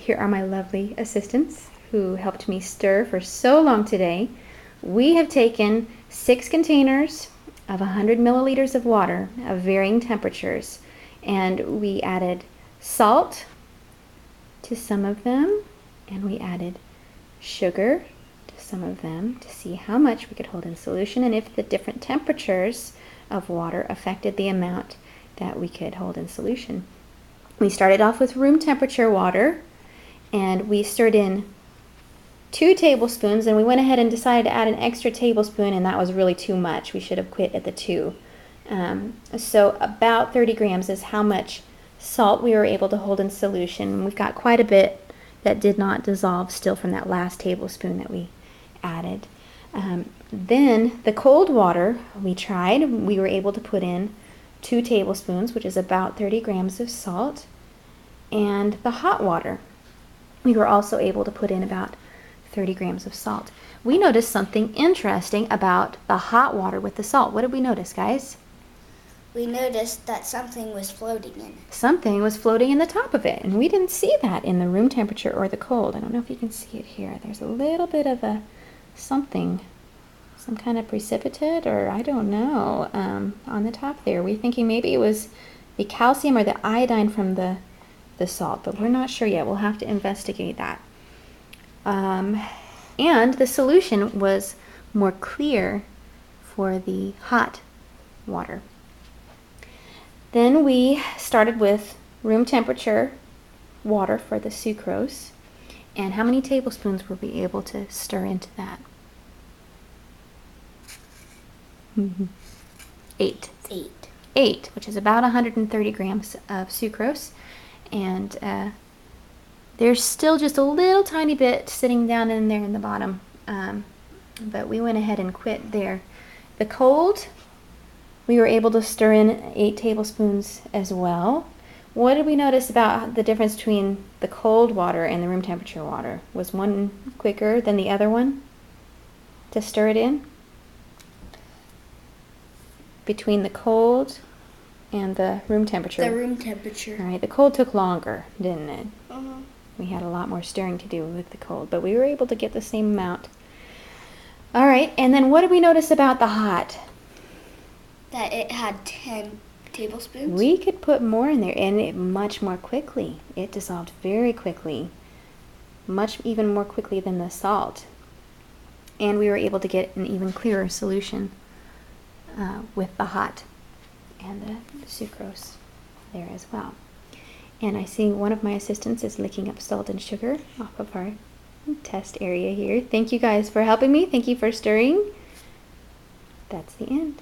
here are my lovely assistants who helped me stir for so long today. We have taken 6 containers of 100 milliliters of water of varying temperatures, and we added salt to some of them, and we added sugar to some of them to see how much we could hold in solution and if the different temperatures of water affected the amount that we could hold in solution. We started off with room temperature water, and we stirred in 2 tablespoons, and we went ahead and decided to add an extra tablespoon, and that was really too much. We should have quit at the 2. So about 30 grams is how much salt we were able to hold in solution. We've got quite a bit that did not dissolve still from that last tablespoon that we added. Then the cold water we tried, we were able to put in 2 tablespoons, which is about 30 grams of salt. And the hot water, we were also able to put in about 30 grams of salt. We noticed something interesting about the hot water with the salt. What did we notice, guys? We noticed that something was floating in it. Something was floating in the top of it, and we didn't see that in the room temperature or the cold. I don't know if you can see it here. There's a little bit of a something, some kind of precipitate, or I don't know, on the top there. We're thinking maybe it was the calcium or the iodine from the salt, but we're not sure yet. We'll have to investigate that. And the solution was more clear for the hot water. Then we started with room temperature water for the sucrose. And how many tablespoons were we able to stir into that? 8. 8, which is about 130 grams of sucrose. And there's still just a little tiny bit sitting down in there in the bottom. But we went ahead and quit there. The cold, we were able to stir in 8 tablespoons as well. What did we notice about the difference between the cold water and the room temperature water? Was one quicker than the other one to stir it in? Between the cold and the room temperature. The room temperature. All right, the cold took longer, didn't it? Uh-huh. We had a lot more stirring to do with the cold, but we were able to get the same amount. All right, and then what did we notice about the hot? That it had 10 tablespoons. We could put more in there, and it much more quickly. It dissolved very quickly, even more quickly than the salt. And we were able to get an even clearer solution with the hot and the sucrose there as well. And I see one of my assistants is licking up salt and sugar off of our test area here. Thank you guys for helping me. Thank you for stirring. That's the end.